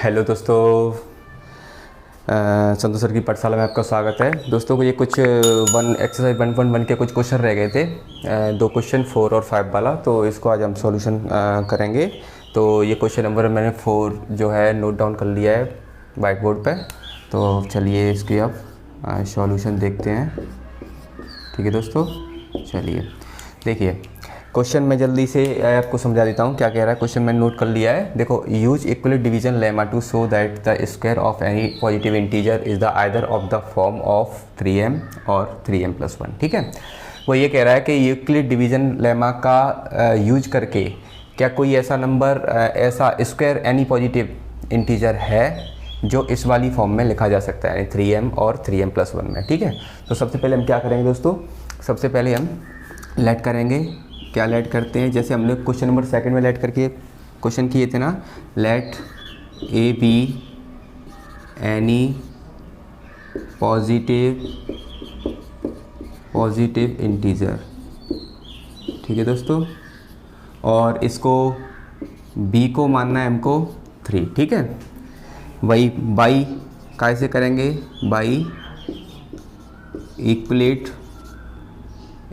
Hello दोस्तों, संतोष sir की पाठशाला में आपका स्वागत है। दोस्तों को ये कुछ एक्सरसाइज 1.1 के कुछ क्वेश्चन रह गए थे, दो क्वेश्चन 4 और 5 वाला, तो इसको आज हम सॉल्यूशन करेंगे। तो ये क्वेश्चन नंबर मैंने 4 जो है नोट डाउन कर लिया है वाइट बोर्ड पे। तो चलिए इसकी अब सॉल्यूशन देखते हैं। ठीक है दोस्तों, चलिए देखिए क्वेश्चन मैं जल्दी से आपको समझा देता हूँ क्या कह रहा है। क्वेश्चन मैंने नोट कर लिया है। देखो, use Euclid division lemma to show that the square of any positive integer is the either of the form of 3m और 3m+1। ठीक है, वो ये कह रहा है कि यूक्लिड डिवीजन लेमा का यूज करके क्या कोई ऐसा नंबर, ऐसा स्क्वायर एनी पॉजिटिव इंटीजर है जो इस वाली फॉर्म में लिखा जा सकता है, यानी 3m और 3m+1 में। ठीक है, तो सबसे पहले हम क्या करेंगे दोस्तों, सबसे पहले हम लेट करेंगे। क्या लेट करते हैं, जैसे हमने क्वेश्चन नंबर 2 में लेट करके क्वेश्चन किए थे ना, let a be any positive integer. ठीक है दोस्तों, और इसको b को मानना है, m को 3। ठीक है, वही बाई कैसे करेंगे, बाई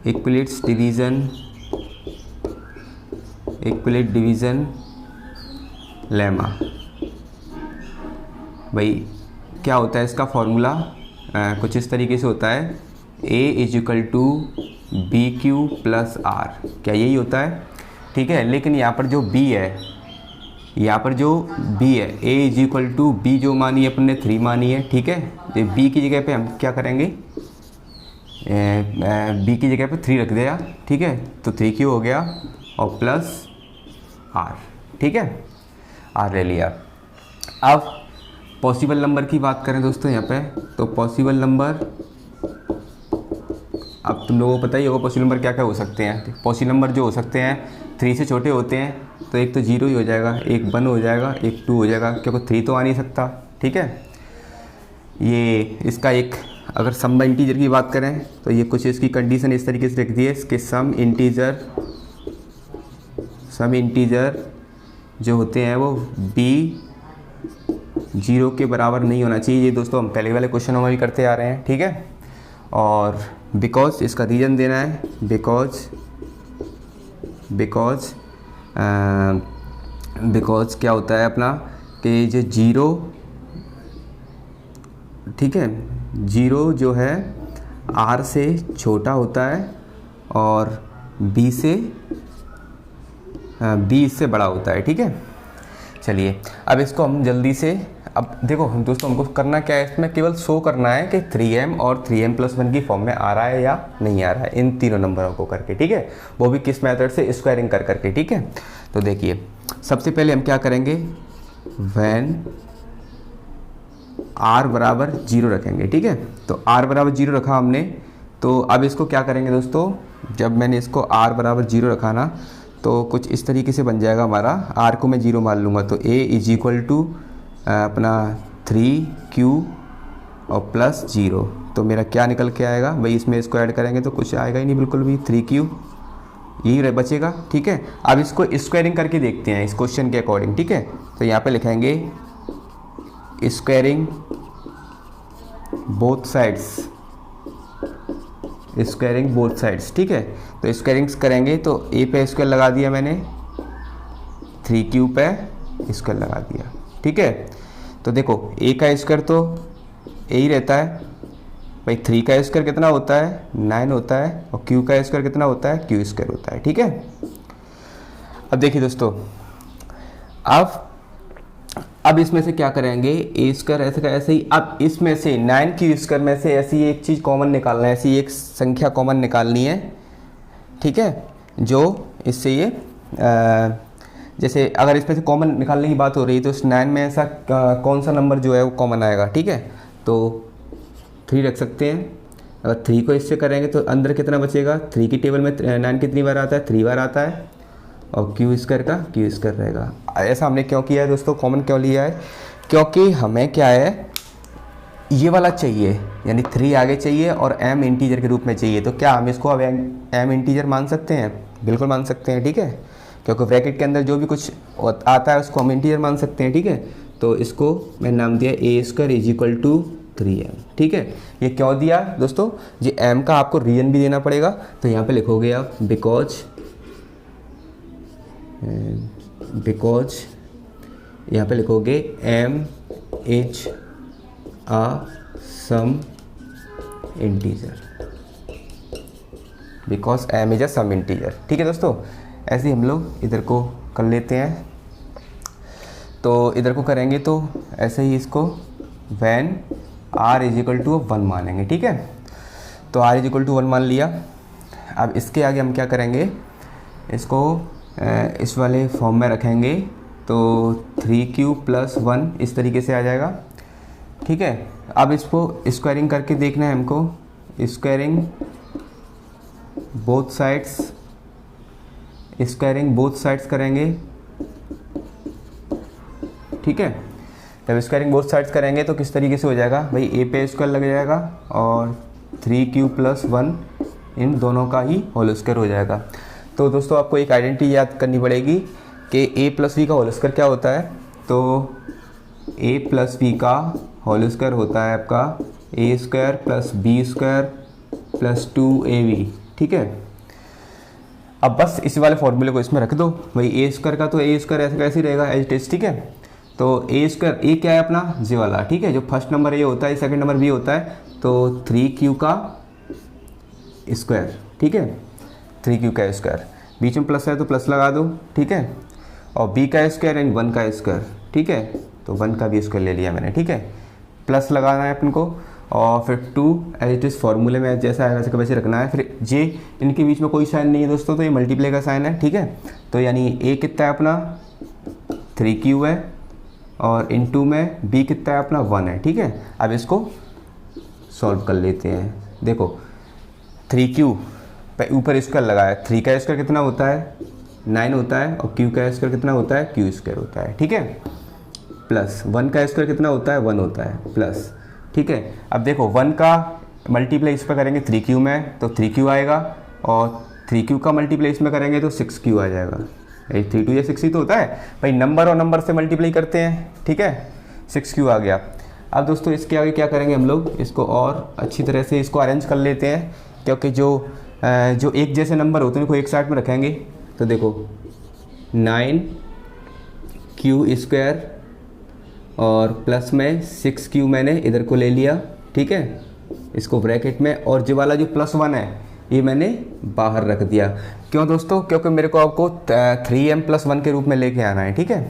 इक्विलेट डिवीज़न लेमा। भाई क्या होता है इसका फॉर्मूला, कुछ इस तरीके से होता है, A = BQ + R। क्या यही होता है? ठीक है, लेकिन यहाँ पर जो B है, A = B जो मानी है अपन ने 3 मानी है। ठीक है, तो B की जगह पे हम क्या करेंगे, B की जगह पे 3 रख दिया। ठीक है, तो 3Q हो गया और प्लस R। ठीक है, R ले लिया। अब पॉसिबल नंबर की बात करें दोस्तों यहाँ पे, तो पॉसिबल नंबर, अब तुम लोगों को पता ही होगा पॉसिबल नंबर क्या क्या हो सकते हैं। पॉसिबल नंबर जो हो सकते हैं 3 से छोटे होते हैं, तो एक तो 0 ही हो जाएगा, एक 1 हो जाएगा, एक 2 हो जाएगा, क्योंकि 3 तो आ नहीं सकता। ठीक है, ये इसका एक, अगर सम इंटीजर की बात करें तो ये कुछ इसकी कंडीशन इस तरीके से लिख दी है, इसके सम इंटीजर जो होते हैं वो b 0 के बराबर नहीं होना चाहिए। ये दोस्तों हम पहले वाले क्वेश्चनों में भी करते आ रहे हैं। ठीक है, और बिकॉज इसका रीज़न देना है, बिकॉज क्या होता है अपना कि जो 0, ठीक है, 0 जो है R से छोटा होता है और B इससे बड़ा होता है। ठीक है, चलिए अब इसको हम जल्दी से, अब देखो हम दोस्तों, हमको करना क्या है, इसमें केवल शो करना है कि 3m और 3m+1 की फॉर्म में आ रहा है या नहीं आ रहा है, इन तीनों नंबरों को करके। ठीक है, वो भी किस मेथड से, स्क्वायरिंग कर करके। ठीक है, तो देखिए सबसे पहले हम क्या करेंगे, व्हेन r = 0 रखेंगे। ठीक है, तो r = 0 रखा हमने, तो अब इसको क्या करेंगे दोस्तों, जब मैंने इसको r = 0 रखा ना, तो कुछ इस तरीके से बन जाएगा हमारा, r को मैं 0 मान लूँगा, तो A = अपना 3Q और प्लस 0, तो मेरा क्या निकल के आएगा भाई, इसमें इसको ऐड करेंगे तो कुछ आएगा ही नहीं बिल्कुल भी, 3Q यही बचेगा। ठीक है, अब इसको स्क्वायरिंग करके देखते हैं इस क्वेश्चन के अकॉर्डिंग। ठीक है, तो यहाँ पे लिखेंगे स्क्वायरिंग बोथ साइड्स। ठीक है, तो स्क्वायरिंग्स करेंगे तो A पे स्क्वायर लगा दिया मैंने, 3Q पे स्क्वायर लगा दिया। ठीक है, तो देखो A का स्क्वायर तो A ही रहता है भाई, 3 का स्क्वायर कितना होता है, 9 होता है, और Q का स्क्वायर कितना होता है, Q² होता है। ठीक है, अब देखिए दोस्तों, अब इसमें से क्या करेंगे, A² ऐसे का ऐसे ही। अब इसमें से 9Q² में से ऐसी एक चीज़ कॉमन निकालना है, ऐसी एक संख्या कॉमन निकालनी है। ठीक है, जो इससे ये जैसे अगर इसमें से कॉमन निकालने की बात हो रही है, तो इस 9 में ऐसा कौन सा नंबर जो है वो कॉमन आएगा। ठीक है, तो 3 रख सकते हैं। अगर 3 को इससे करेंगे तो अंदर कितना बचेगा, 3 की टेबल में 9 कितनी बार आता है, 3 बार आता है, और Q² का Q² रहेगा। ऐसा हमने क्यों किया है दोस्तों, कॉमन क्यों लिया है, क्योंकि हमें क्या है, ये वाला चाहिए, यानी 3 आगे चाहिए और m इंटीजर के रूप में चाहिए। तो क्या हम इसको अब m इंटीजर मान सकते हैं, बिल्कुल मान सकते हैं। ठीक है, क्योंकि ब्रैकेट के अंदर जो भी कुछ आता है उसको हम इंटीजर मान सकते हैं। ठीक है, तो इसको मैं नाम दिया a square is equal to 3m। ठीक है, ये क्यों दिया दोस्तों, ये m का आपको रीजन भी देना पड़ेगा, तो यहाँ पे लिखोगे आप बिकॉज यहाँ पे लिखोगे m is a some integer, because m is a some integer. ठीक है दोस्तों, ऐसे ही हम लोग इधर को कर लेते हैं। तो इधर को करेंगे तो ऐसे ही इसको when r is equal to 1 मानेंगे। ठीक है, तो r इज इक्वल टू 1 मान लिया। अब इसके आगे हम क्या करेंगे, इसको इस वाले फॉर्म में रखेंगे, तो 3q + 1 इस तरीके से आ जाएगा। ठीक है, अब इसको स्क्वायरिंग करके देखना है हमको, स्क्वायरिंग बोथ साइड्स करेंगे। ठीक है, जब स्क्वायरिंग बोथ साइड्स करेंगे तो किस तरीके से हो जाएगा भाई, a पे स्क्वायर लग जाएगा और 3q + 1 इन दोनों का ही होल स्क्वायर हो जाएगा। तो दोस्तों आपको एक आइडेंटिटी याद करनी पड़ेगी कि a + b का होल स्क्वायर क्या होता है। तो a + b का होल स्क्वायर होता है आपका a² + b² + 2ab। ठीक है, अब बस इसी वाले फॉर्मूले को इसमें रख दो भाई, a² का तो a² ऐसे कैसे रहेगा एज इट इज। ठीक है, तो a² क्या है अपना जी वाला। ठीक है, जो फर्स्ट नंबर a होता है, सेकंड नंबर b होता है, तो 3q का स्क्वायर। ठीक है, 3q का स्क्वायर, बीच में प्लस है तो प्लस लगा दो। ठीक है, और b का स्क्वायर एंड 1 का स्क्वायर। ठीक है, तो 1 का भी स्क्वायर ले लिया मैंने। ठीक है, प्लस लगाना है अपन को, और फिर 2 एज इट इज़ फॉर्मूले में जैसा है वैसे का वैसे रखना है। फिर जे, इनके बीच में कोई साइन नहीं है दोस्तों, तो ये मल्टीप्लाई का साइन है। ठीक है, तो यानी a कितना है अपना 3q है, और इनटू में b कितना है अपना 1 है। ठीक है, अब इसको सॉल्व कर लेते हैं। देखो 3q पे ऊपर स्क्वायर लगाया, 3 का स्क्वायर कितना होता है 9 होता है, और q का स्क्वायर कितना होता है q² होता है। ठीक है, प्लस 1 का स्क्वायर कितना होता है 1 होता है, प्लस। ठीक है, अब देखो 1 का मल्टीप्लाई इस पर करेंगे 3q में तो 3q आएगा, और 3q का मल्टीप्लाई इसमें करेंगे तो 6q आ जाएगा। 3 2 6 ही तो होता है भाई, नंबर और नंबर से मल्टीप्लाई करते हैं। ठीक है, 6q आ गया। अब दोस्तों इसके आगे क्या करेंगे हम लोग, इसको और अच्छी तरह से इसको अरेंज कर लेते हैं, क्योंकि जो एक जैसे नंबर होते हैं उनको एक साइड में रखेंगे। तो देखो 9q² और प्लस में 6q मैंने इधर को ले लिया। ठीक है, इसको ब्रैकेट में, और जो वाला जो +1 है ये मैंने बाहर रख दिया। क्यों दोस्तों, क्योंकि मेरे को आपको 3m + 1 के रूप में लेके आना है। ठीक है,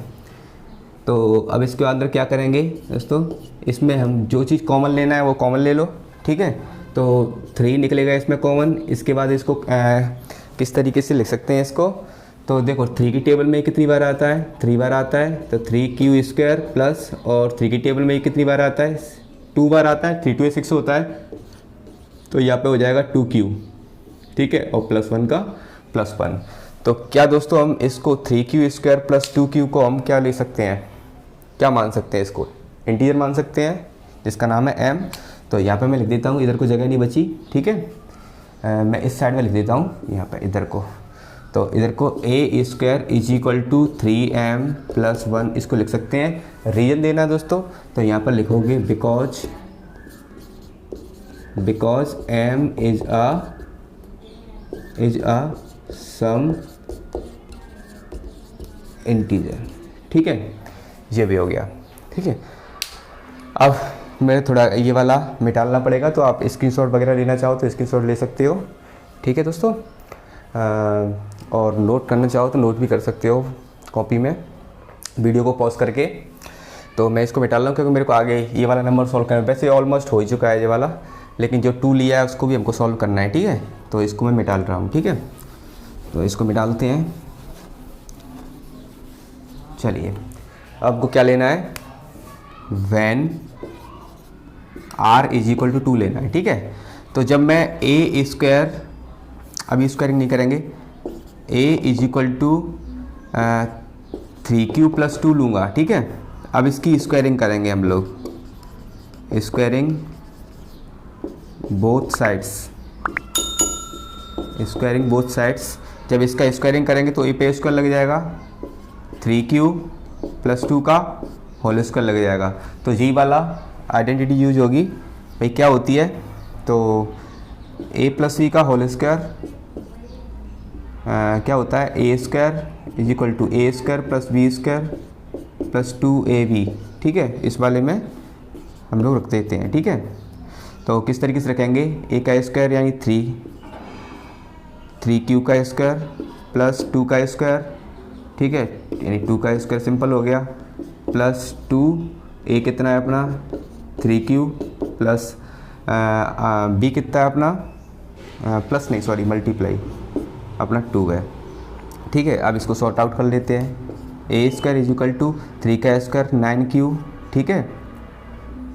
तो अब इसके अंदर क्या करेंगे दोस्तों, इसमें हम जो चीज़ कॉमन लेना है वो कॉमन ले लो। ठीक है, तो 3 निकलेगा इसमें कॉमन। इसके बाद इसको किस तरीके से लिख सकते हैं इसको, तो देखो 3 की टेबल में कितनी बार आता है 3 बार आता है, तो 3q² प्लस, और 3 की टेबल में कितनी बार आता है 2 बार आता है, 3 2 6 होता है, तो यहाँ पे हो जाएगा 2q। ठीक है, और +1 का +1। तो क्या दोस्तों हम इसको 3q² + 2q को हम क्या ले सकते हैं, क्या मान सकते हैं, इसको इंटीजर मान सकते हैं जिसका नाम है m। तो यहाँ पे मैं लिख देता हूँ, इधर को जगह नहीं बची। ठीक है, मैं इस साइड में लिख देता हूँ यहाँ पे इधर को, तो इधर को a² is equal to 3m + 1 इसको लिख सकते हैं। रीजन देना है दोस्तों, तो यहाँ पर लिखोगे because m is a some integer. ठीक है, ये भी हो गया। ठीक है, अब मैं थोड़ा ये वाला मिटालना पड़ेगा, तो आप स्क्रीनशॉट वगैरह लेना चाहो तो स्क्रीनशॉट ले सकते हो। ठीक है दोस्तों, और नोट करना चाहो तो नोट भी कर सकते हो कॉपी में, वीडियो को पॉज करके। तो मैं इसको मिटा रहा हूँ क्योंकि मेरे को आगे ये वाला नंबर सॉल्व करना है। वैसे ऑलमोस्ट हो ही चुका है ये वाला, लेकिन जो 2 लिया है उसको भी हमको सॉल्व करना है। ठीक है, तो इसको मैं मिटाल रहा हूँ। ठीक है, तो इसको मिटालते हैं। चलिए, आपको क्या लेना है, when r is equal to 2 लेना है। ठीक है, तो जब मैं a², अभी स्क्वायरिंग नहीं करेंगे, a is equal to 3q + 2 लूँगा। ठीक है, अब इसकी स्क्वायरिंग करेंगे हम लोग, स्क्वायरिंग बोथ साइड्स। जब इसका स्क्वायरिंग करेंगे तो a पे स्क्वायर लग जाएगा 3q + 2 का, होल स्क्वायर लग जाएगा। तो जी वाला आइडेंटिटी यूज होगी भाई, क्या होती है, तो ए प्लस वी का होल स्क्वायर क्या होता है, a square is equal to a square plus b square plus 2ab। ठीक है, इस वाले में हम लोग रख देते हैं। ठीक है, तो किस तरीके से रखेंगे, ए का स्क्वायर यानी 3 का स्क्वायर प्लस 2 का स्क्वायर। ठीक है, यानी 2 का स्क्वायर सिंपल हो गया प्लस 2, ए कितना है अपना 3q प्लस बी कितना है अपना प्लस नहीं सॉरी मल्टीप्लाई अपना 2 है। ठीक है, अब इसको सॉर्ट आउट कर लेते हैं। ए स्क्वायर इज इक्वल टू 3 का स्क्वायर 9q। ठीक है,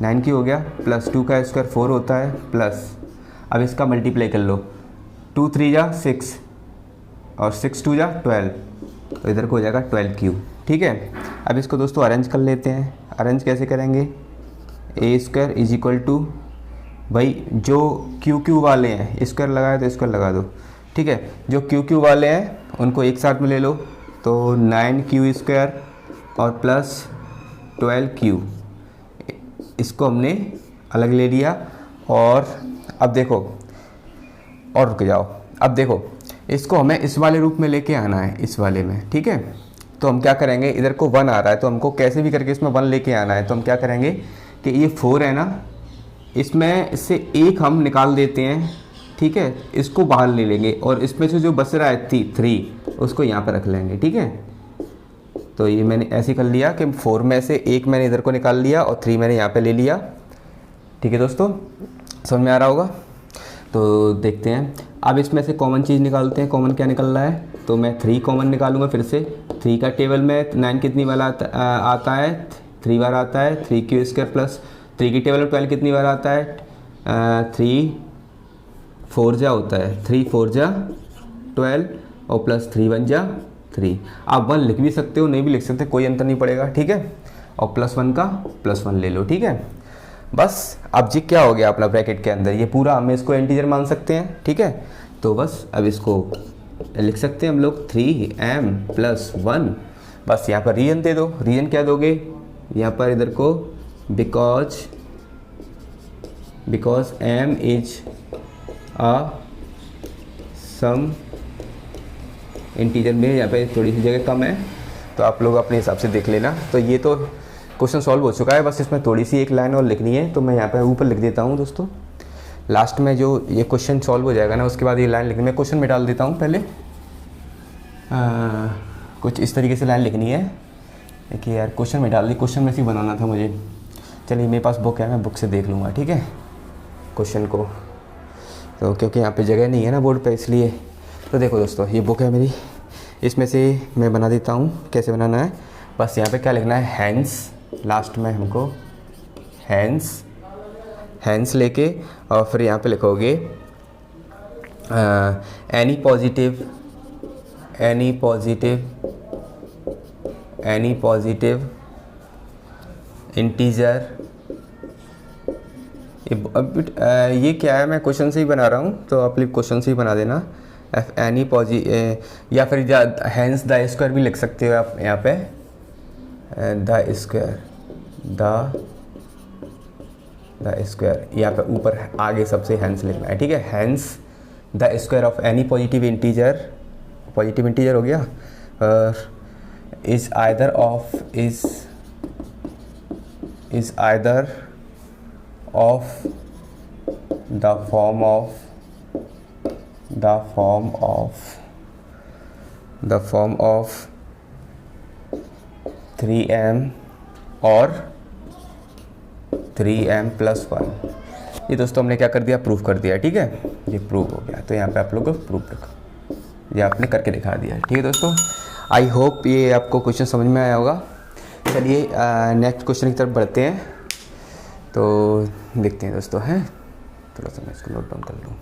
9q हो गया प्लस 2 का स्क्वायर 4 होता है प्लस, अब इसका मल्टीप्लाई कर लो, 2 3 जा 6 और 6 2 जा 12, तो इधर को हो जाएगा 12q। ठीक है, अब इसको दोस्तों अरेंज कर लेते हैं। अरेंज कैसे करेंगे, ए स्क्वायर इज इक्वल टू भाई जो क्यू वाले हैं स्क्वायर लगाए तो स्क्वायर लगा दो। ठीक है, जो क्यू वाले हैं उनको एक साथ में ले लो, तो 9q स्क्वायर और प्लस 12q, इसको हमने अलग ले लिया। और अब देखो, और रुक जाओ, अब देखो इसको हमें इस वाले रूप में लेके आना है, इस वाले में। ठीक है, तो हम क्या करेंगे, इधर को 1 आ रहा है तो हमको कैसे भी करके इसमें 1 लेके आना है। तो हम क्या करेंगे कि ये 4 है ना, इसमें इससे एक हम निकाल देते हैं। ठीक है, इसको बाहर ले लेंगे और इसमें से जो बच रहा है 3 उसको यहाँ पर रख लेंगे। ठीक है, तो ये मैंने ऐसे कर लिया कि 4 में से एक मैंने इधर को निकाल लिया और 3 मैंने यहाँ पे ले लिया। ठीक है दोस्तों, समझ में आ रहा होगा। तो देखते हैं, अब इसमें से कॉमन चीज़ निकालते हैं। कॉमन क्या निकल रहा है, तो मैं 3 कॉमन निकालूंगा फिर से। 3 का टेबल में 9 कितनी बार आता है, 3 बार आता है। 3q स्क्वायर प्लस 3 की टेबल में 12 कितनी बार आता है, 3 4 जा होता है, 3 4 जा 12 और प्लस 3 1 जा 3। आप 1 लिख भी सकते हो, नहीं भी लिख सकते, कोई अंतर नहीं पड़ेगा। ठीक है, और प्लस 1 का प्लस 1 ले लो। ठीक है, बस अब जी क्या हो गया अपना ब्रैकेट के अंदर, ये पूरा हम इसको इंटीजर मान सकते हैं। ठीक है, तो बस अब इसको लिख सकते हैं हम लोग 3m प्लस 1। बस यहाँ पर रीजन दे दो। रीजन क्या दोगे, यहाँ पर इधर को because m is a some integer में, यहाँ पे थोड़ी सी जगह कम है तो आप लोग अपने हिसाब से देख लेना। तो ये तो क्वेश्चन सॉल्व हो चुका है, बस इसमें थोड़ी सी एक लाइन और लिखनी है, तो मैं यहाँ पे ऊपर लिख देता हूँ दोस्तों। लास्ट में जो ये क्वेश्चन सॉल्व हो जाएगा ना, उसके बाद ये लाइन लिखनी, मैं क्वेश्चन में डाल देता हूँ पहले। कुछ इस तरीके से लाइन लिखनी है। देखिए यार, क्वेश्चन में डाल दी, क्वेश्चन में से बनाना था मुझे। चलिए मेरे पास बुक है, मैं बुक से देख लूँगा। ठीक है, क्वेश्चन को, तो क्योंकि यहाँ पे जगह नहीं है ना बोर्ड पे, इसलिए। तो देखो दोस्तों, ये बुक है मेरी, इसमें से मैं बना देता हूँ। कैसे बनाना है, बस यहाँ पे क्या लिखना है, हैंस, लास्ट में हमको हैंस लेके और फिर यहाँ पे लिखोगे एनी पॉजिटिव इंटीजर। ये क्या है, मैं क्वेश्चन से ही बना रहा हूँ, तो आप लोग क्वेश्चन से ही बना देना। एनी या फिर हैंस द स्क्वायर भी लिख सकते हो आप यहाँ पे, द स्क्वायर यहाँ पे ऊपर आगे सबसे हैंस लिखना है। ठीक है, hence the square of any positive integer हो गया, और is either of the form of 3m और 3m प्लस 1। ये दोस्तों हमने क्या कर दिया, प्रूफ कर दिया। ठीक है, ये प्रूफ हो गया, तो यहाँ पे आप लोग को प्रूफ रखो, ये आपने करके दिखा दिया। ठीक है दोस्तों, आई होप ये आपको क्वेश्चन समझ में आया होगा। चलिए नेक्स्ट क्वेश्चन की तरफ बढ़ते हैं, तो देखते हैं दोस्तों। हैं, थोड़ा सा मैं इसको नोट डाउन कर लूँ।